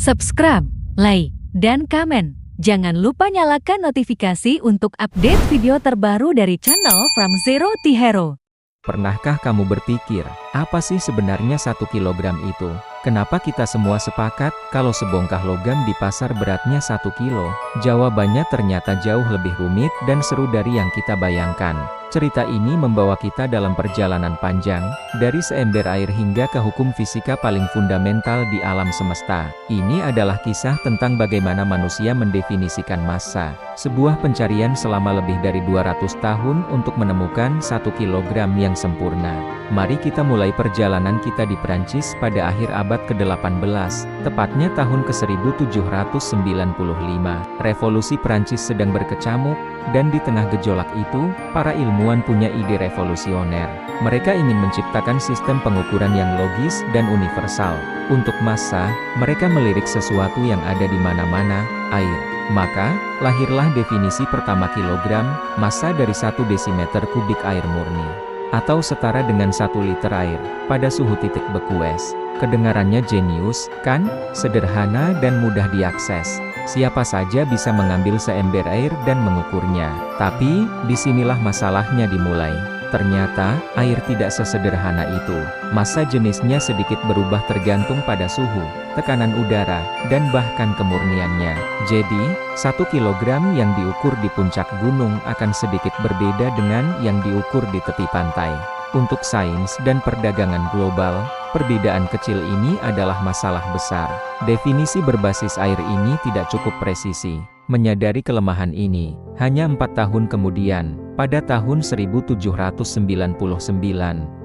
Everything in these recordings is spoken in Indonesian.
subscribe, like, dan komen. Jangan lupa nyalakan notifikasi untuk update video terbaru dari channel From Zero to Hero. Pernahkah kamu berpikir, apa sih sebenarnya 1 kilogram itu? Kenapa kita semua sepakat, kalau sebongkah logam di pasar beratnya 1 kilo? Jawabannya ternyata jauh lebih rumit dan seru dari yang kita bayangkan. Cerita ini membawa kita dalam perjalanan panjang, dari seember air hingga ke hukum fisika paling fundamental di alam semesta. Ini adalah kisah tentang bagaimana manusia mendefinisikan massa. Sebuah pencarian selama lebih dari 200 tahun untuk menemukan 1 kilogram yang sempurna. Mari kita mulai perjalanan kita di Prancis pada akhir abad ke-18, tepatnya tahun ke-1795. Revolusi Prancis sedang berkecamuk, dan di tengah gejolak itu, para ilmuwan punya ide revolusioner. Mereka ingin menciptakan sistem pengukuran yang logis dan universal. Untuk massa, mereka melirik sesuatu yang ada di mana-mana, air. Maka, lahirlah definisi pertama kilogram, massa dari 1 desimeter kubik air murni. Atau setara dengan 1 liter air, pada suhu titik bekues. Kedengarannya jenius, kan? Sederhana dan mudah diakses. Siapa saja bisa mengambil seember air dan mengukurnya. Tapi, disinilah masalahnya dimulai. Ternyata, air tidak sesederhana itu. Massa jenisnya sedikit berubah tergantung pada suhu, tekanan udara, dan bahkan kemurniannya. Jadi, 1 kilogram yang diukur di puncak gunung akan sedikit berbeda dengan yang diukur di tepi pantai. Untuk sains dan perdagangan global, perbedaan kecil ini adalah masalah besar. Definisi berbasis air ini tidak cukup presisi. Menyadari kelemahan ini, hanya 4 tahun kemudian, pada tahun 1799,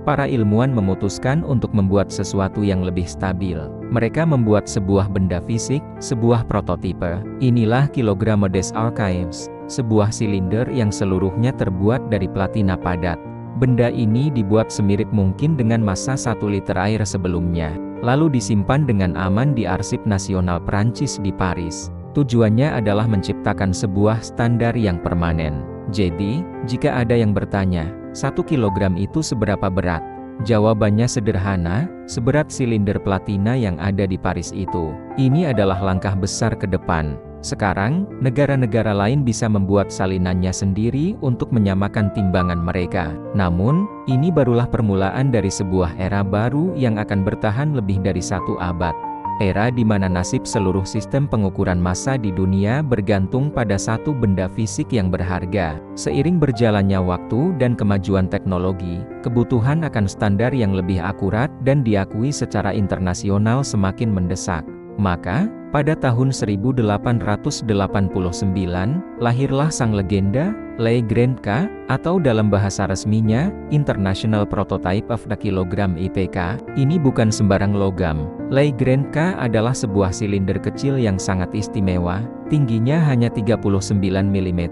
para ilmuwan memutuskan untuk membuat sesuatu yang lebih stabil. Mereka membuat sebuah benda fisik, sebuah prototipe. Inilah Kilogramme des Archives, sebuah silinder yang seluruhnya terbuat dari platina padat. Benda ini dibuat semirip mungkin dengan massa 1 liter air sebelumnya, lalu disimpan dengan aman di Arsip Nasional Prancis di Paris. Tujuannya adalah menciptakan sebuah standar yang permanen. Jadi, jika ada yang bertanya, 1 kilogram itu seberapa berat? Jawabannya sederhana, seberat silinder platina yang ada di Paris itu. Ini adalah langkah besar ke depan. Sekarang, negara-negara lain bisa membuat salinannya sendiri untuk menyamakan timbangan mereka. Namun, ini barulah permulaan dari sebuah era baru yang akan bertahan lebih dari 1 abad. Era di mana nasib seluruh sistem pengukuran massa di dunia bergantung pada 1 benda fisik yang berharga. Seiring berjalannya waktu dan kemajuan teknologi, kebutuhan akan standar yang lebih akurat dan diakui secara internasional semakin mendesak. Maka, pada tahun 1889, lahirlah sang legenda, Le Grand K, atau dalam bahasa resminya, International Prototype of the Kilogram IPK. Ini bukan sembarang logam. Le Grand K adalah sebuah silinder kecil yang sangat istimewa, tingginya hanya 39 mm,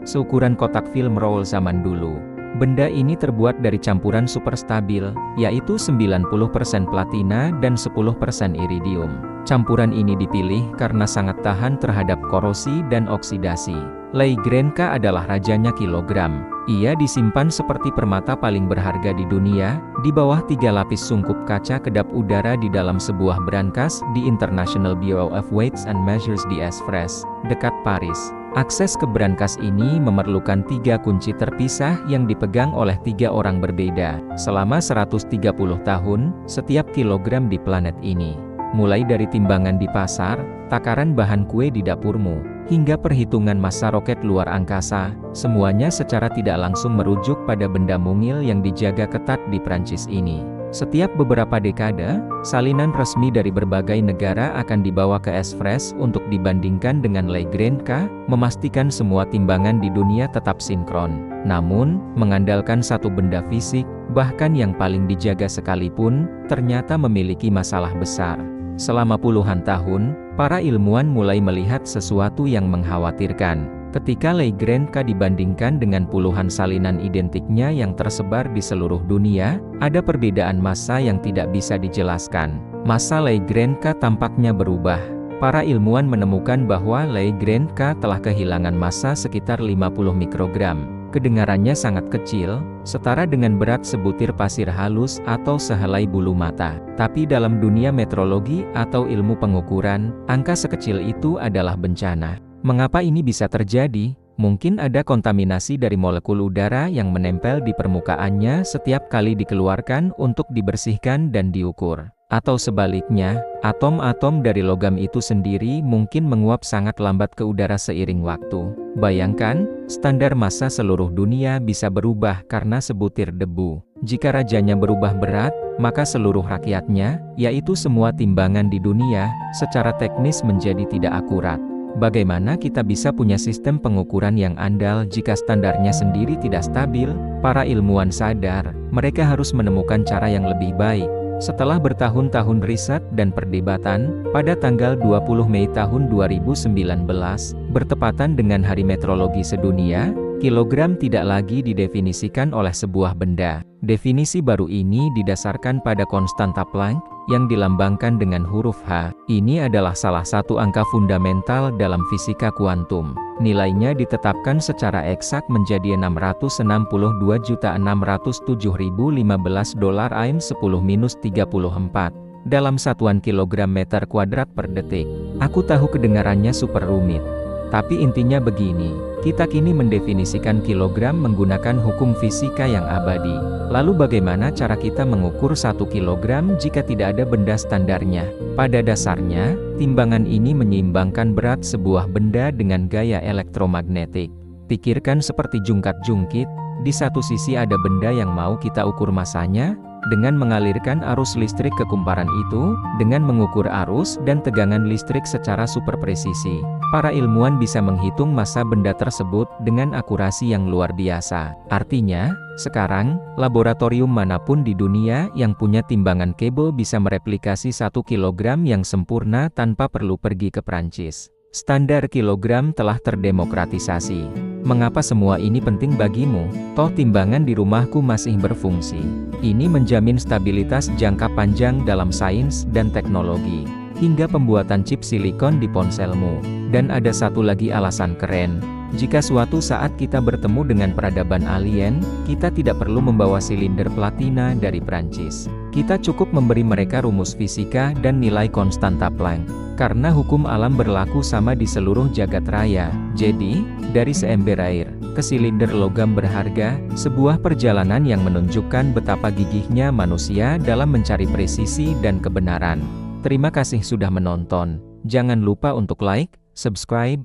seukuran kotak film roll zaman dulu. Benda ini terbuat dari campuran super stabil, yaitu 90% platina dan 10% iridium. Campuran ini dipilih karena sangat tahan terhadap korosi dan oksidasi. Le Grand K adalah rajanya kilogram. Ia disimpan seperti permata paling berharga di dunia, di bawah 3 lapis sungkup kaca kedap udara di dalam sebuah brankas di International Bureau of Weights and Measures di Esfres, dekat Paris. Akses ke brankas ini memerlukan 3 kunci terpisah yang dipegang oleh 3 orang berbeda, selama 130 tahun, setiap kilogram di planet ini. Mulai dari timbangan di pasar, takaran bahan kue di dapurmu, hingga perhitungan massa roket luar angkasa, semuanya secara tidak langsung merujuk pada benda mungil yang dijaga ketat di Prancis ini. Setiap beberapa dekade, salinan resmi dari berbagai negara akan dibawa ke Esfres untuk dibandingkan dengan Le Grand K, memastikan semua timbangan di dunia tetap sinkron. Namun, mengandalkan 1 benda fisik, bahkan yang paling dijaga sekalipun, ternyata memiliki masalah besar. Selama puluhan tahun, para ilmuwan mulai melihat sesuatu yang mengkhawatirkan. Ketika Le Grand K dibandingkan dengan puluhan salinan identiknya yang tersebar di seluruh dunia, ada perbedaan massa yang tidak bisa dijelaskan. Massa Le Grand K tampaknya berubah. Para ilmuwan menemukan bahwa Le Grand K telah kehilangan massa sekitar 50 mikrogram. Kedengarannya sangat kecil, setara dengan berat sebutir pasir halus atau sehelai bulu mata. Tapi dalam dunia meteorologi atau ilmu pengukuran, angka sekecil itu adalah bencana. Mengapa ini bisa terjadi? Mungkin ada kontaminasi dari molekul udara yang menempel di permukaannya setiap kali dikeluarkan untuk dibersihkan dan diukur. Atau sebaliknya, atom-atom dari logam itu sendiri mungkin menguap sangat lambat ke udara seiring waktu. Bayangkan, standar massa seluruh dunia bisa berubah karena sebutir debu. Jika rajanya berubah berat, maka seluruh rakyatnya, yaitu semua timbangan di dunia, secara teknis menjadi tidak akurat. Bagaimana kita bisa punya sistem pengukuran yang andal jika standarnya sendiri tidak stabil? Para ilmuwan sadar, mereka harus menemukan cara yang lebih baik. Setelah bertahun-tahun riset dan perdebatan, pada tanggal 20 Mei tahun 2019, bertepatan dengan Hari Meteorologi Sedunia, kilogram tidak lagi didefinisikan oleh sebuah benda. Definisi baru ini didasarkan pada konstanta Planck, yang dilambangkan dengan huruf H. Ini adalah salah satu angka fundamental dalam fisika kuantum. Nilainya ditetapkan secara eksak menjadi 662.607.015 dolar AIM 10-34 dalam satuan kilogram meter kuadrat per detik. Aku tahu kedengarannya super rumit. Tapi intinya begini, kita kini mendefinisikan kilogram menggunakan hukum fisika yang abadi. Lalu bagaimana cara kita mengukur 1 kilogram jika tidak ada benda standarnya? Pada dasarnya, timbangan ini menyeimbangkan berat sebuah benda dengan gaya elektromagnetik. Pikirkan seperti jungkat-jungkit, di satu sisi ada benda yang mau kita ukur massanya, dengan mengalirkan arus listrik ke kumparan itu, dengan mengukur arus dan tegangan listrik secara super presisi. Para ilmuwan bisa menghitung massa benda tersebut dengan akurasi yang luar biasa. Artinya, sekarang, laboratorium manapun di dunia yang punya timbangan kabel bisa mereplikasi 1 kilogram yang sempurna tanpa perlu pergi ke Prancis. Standar kilogram telah terdemokratisasi. Mengapa semua ini penting bagimu? Toh timbangan di rumahku masih berfungsi. Ini menjamin stabilitas jangka panjang dalam sains dan teknologi, hingga pembuatan chip silikon di ponselmu. Dan ada satu lagi alasan keren. Jika suatu saat kita bertemu dengan peradaban alien, kita tidak perlu membawa silinder platina dari Prancis. Kita cukup memberi mereka rumus fisika dan nilai konstanta Planck. Karena hukum alam berlaku sama di seluruh jagat raya. Jadi, dari seember air ke silinder logam berharga, sebuah perjalanan yang menunjukkan betapa gigihnya manusia dalam mencari presisi dan kebenaran. Terima kasih sudah menonton. Jangan lupa untuk like, subscribe,